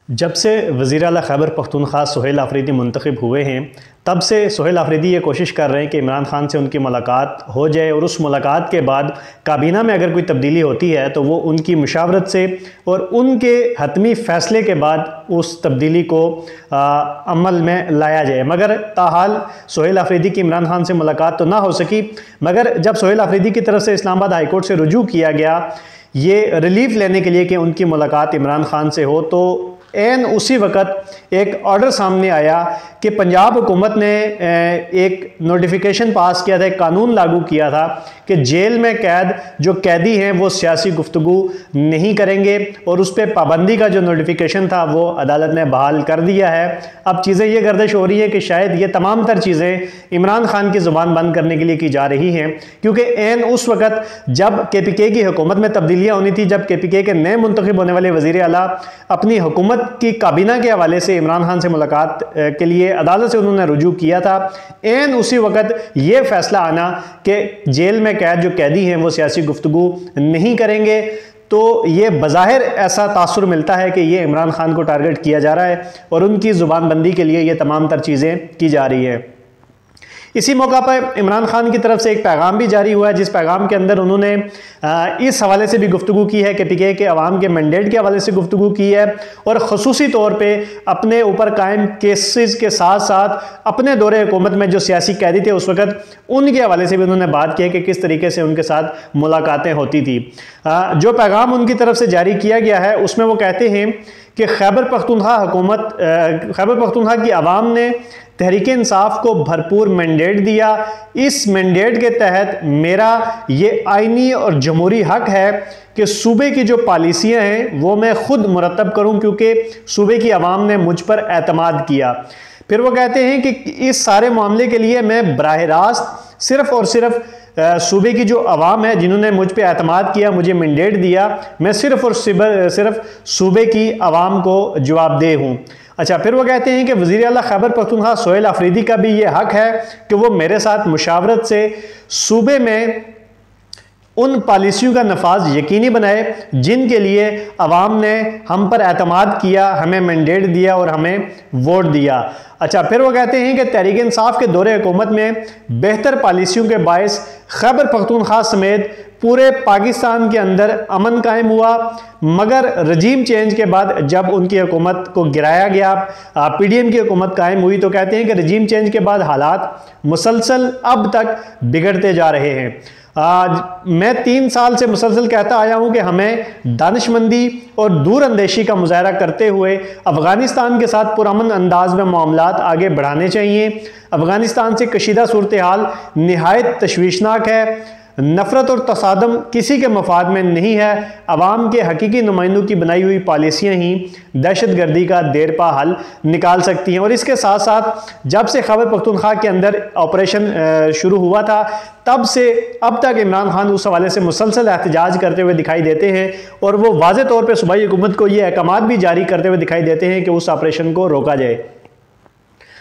जब से वज़ीर आला खैबर पख्तूनख्वा सुहेल आफरीदी मुंतखब हुए हैं, तब से सुहेल आफरीदी ये कोशिश कर रहे हैं कि इमरान खान से उनकी मुलाकात हो जाए और उस मुलाकात के बाद काबीना में अगर कोई तब्दीली होती है तो वो उनकी मुशावरत से और उनके हतमी फ़ैसले के बाद उस तब्दीली को अमल में लाया जाए। मगर ताहाल सुहेल आफरीदी की इमरान खान से मुलाकात तो ना हो सकी, मगर जब सुहेल आफरीदी की तरफ से इस्लामाबाद हाई कोर्ट से रुजू किया गया ये रिलीफ लेने के लिए कि उनकी मुलाकात इमरान खान से हो, तो एन उसी वक्त एक ऑर्डर सामने आया कि पंजाब हुकूमत ने एक नोटिफिकेशन पास किया था, एक कानून लागू किया था कि जेल में कैद जो कैदी हैं वो सियासी गुफ्तगू नहीं करेंगे, और उस पर पाबंदी का जो नोटिफिकेशन था वो अदालत ने बहाल कर दिया है। अब चीज़ें ये गर्दिश हो रही है कि शायद ये तमाम तर चीज़ें इमरान खान की ज़ुबान बंद करने के लिए की जा रही हैं, क्योंकि एन उस वक्त जब KPK की हुकूमत में तब्दीलियाँ होनी थी, जब KPK के नए मुंतखब होने वाले वज़ीर आला अपनी हुकूमत की काबीना के हवाले से इमरान खान से मुलाकात के लिए अदालत से उन्होंने रुजू किया था, एन उसी वक्त ये फैसला आना कि जेल में कैद जो कैदी हैं वो सियासी गुफ्तगू नहीं करेंगे, तो ये बज़ाहिर ऐसा तासुर मिलता है कि ये इमरान खान को टारगेट किया जा रहा है और उनकी ज़ुबानबंदी के लिए ये तमाम तर चीज़ें की जा रही है। इसी मौका पर इमरान खान की तरफ से एक पैगाम भी जारी हुआ है, जिस पैगाम के अंदर उन्होंने इस हवाले से भी गुफ्तगू की है, KPK के अवाम के मैंडेट के हवाले से गुफ्तगू की है, और ख़ुसूसी तौर पे अपने ऊपर कायम केसेस के साथ साथ अपने दौरे हुकूमत में जो सियासी कैदी थे उस वक्त उनके हवाले से भी उन्होंने बात की है कि किस तरीके से उनके साथ मुलाकातें होती थी। जो पैगाम उनकी तरफ से जारी किया गया है उसमें वो कहते हैं कि खैबर पख्तूनख्वा की आवाम ने तहरीक इंसाफ को भरपूर मैंडेट दिया। इस मैंडेट के तहत मेरा ये आईनी और जमहूरी हक है कि सूबे की जो पॉलिसियां हैं वो मैं खुद मुरतब करूं, क्योंकि सूबे की आवाम ने मुझ पर एतमाद किया। फिर वो कहते हैं कि इस सारे मामले के लिए मैं बराह रास्त सिर्फ और सिर्फ सूबे की जो आवाम है जिन्होंने मुझ पे एतमाद किया, मुझे मैंडेट दिया, मैं सिर्फ और सिर्फ सूबे की आवाम को जवाबदेह हूँ। अच्छा, फिर वो कहते हैं कि वज़ीर आला खैबर पख्तूनख्वा सुहेल आफरीदी का भी ये हक है कि वो मेरे साथ मुशावरत से सूबे में उन पॉलिसियों का नफाज यकीनी बनाए जिनके लिए अवाम ने हम पर एतमाद किया, हमें मैंडेट दिया और हमें वोट दिया। अच्छा, फिर वो कहते हैं कि तहरीक इंसाफ के दौरे हुकूमत में बेहतर पॉलिसियों के बायस खैबर पख्तूनख्वा समेत पूरे पाकिस्तान के अंदर अमन कायम हुआ, मगर रजीम चेंज के बाद जब उनकी हुकूमत को गिराया गया, PDM की हुकूमत कायम हुई, तो कहते हैं कि रजीम चेंज के बाद हालात मुसलसल अब तक बिगड़ते जा रहे हैं। मैं 3 साल से मुसलसल कहता आया हूं कि हमें दानिशमंदी और दूर अंदेशी का मुजाहरा करते हुए अफगानिस्तान के साथ पुरअमन अंदाज में मामलात आगे बढ़ाने चाहिए। अफगानिस्तान से कशीदा सूरत हाल निहायत तशवीशनाक है, नफरत और तसादम किसी के मफाद में नहीं है। अवाम के हकीकी नुमाइंदों की बनाई हुई पॉलिसियाँ ही दहशत गर्दी का देर पा हल निकाल सकती हैं। और इसके साथ साथ जब से खैबर पख्तूनख्वा के अंदर ऑपरेशन शुरू हुआ था तब से अब तक इमरान खान उस हवाले से मुसलसल एहतजाज करते हुए दिखाई देते हैं, और वो वाज़े तौर पर सूबाई हुकूमत को ये अहकामात भी जारी करते हुए दिखाई देते हैं कि उस ऑपरेशन को रोका जाए।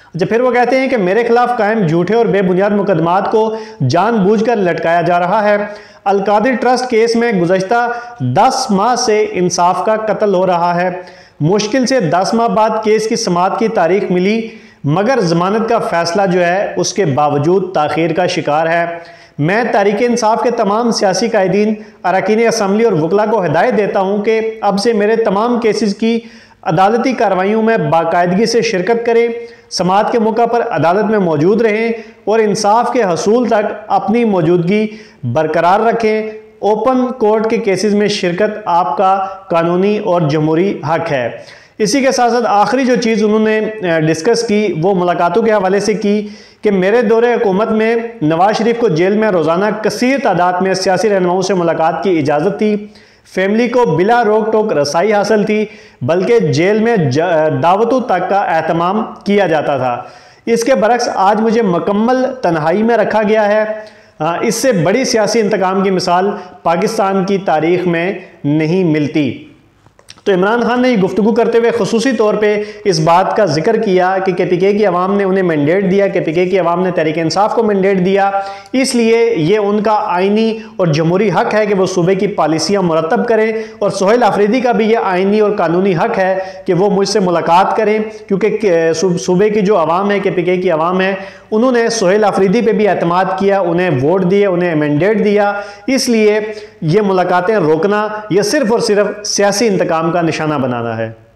अच्छा, फिर वो कहते हैं कि मेरे खिलाफ कायम झूठे और बेबुनियाद मुकदमात को जानबूझकर लटकाया जा रहा है। अल-कादिर ट्रस्ट केस में गुज़श्ता 10 माह से इंसाफ का कत्ल हो रहा है। मुश्किल से 10 माह बाद केस की समाअत की तारीख मिली, मगर जमानत का फैसला जो है उसके बावजूद ताख़ीर का शिकार है। मैं तहरीक इंसाफ के तमाम सियासी कायदीन, अरकान असम्बली और वकला को हिदायत देता हूँ कि अब से मेरे तमाम केसेस की अदालती कार्रवाइयों में बाकायदगी से शिरकत करें, समाअत के मौका पर अदालत में मौजूद रहें और इंसाफ के हसूल तक अपनी मौजूदगी बरकरार रखें। ओपन कोर्ट के केसेस में शिरकत आपका कानूनी और जमहूरी हक है। इसी के साथ साथ आखिरी जो चीज़ उन्होंने डिस्कस की वो मुलाकातों के हवाले से की कि मेरे दौरे हुकूमत में नवाज शरीफ को जेल में रोज़ाना कसीर तादाद में सियासी रहनुमाओं से मुलाकात की इजाज़त थी, फैमिली को बिला रोक टोक रसाई हासिल थी, बल्कि जेल में दावतों तक का एहतमाम किया जाता था। इसके बरक्स आज मुझे मुकम्मल तन्हाई में रखा गया है। इससे बड़ी सियासी इंतकाम की मिसाल पाकिस्तान की तारीख में नहीं मिलती। तो इमरान खान ने गुफ्तगू करते हुए खुसूसी तौर पे इस बात का जिक्र किया कि KPK की आवाम ने उन्हें मैंडेट दिया, KPK की आवाम ने तहरीक इंसाफ को मैंडेट दिया, इसलिए ये उनका आइनी और जमहूरी हक है कि वो सूबे की पॉलिसियाँ मुरतब करें, और सुहेल आफरीदी का भी ये आइनी और कानूनी हक है कि वो मुझसे मुलाकात करें, क्योंकि सूबे की जो आवाम है, KPK की आवाम है, उन्होंने सुहेल आफरीदी पे भी एतमाद किया, उन्हें वोट दिए, उन्हें मैंडेट दिया, इसलिए ये मुलाकातें रोकना यह सिर्फ और सिर्फ सियासी इंतकाम का निशाना बनाना है।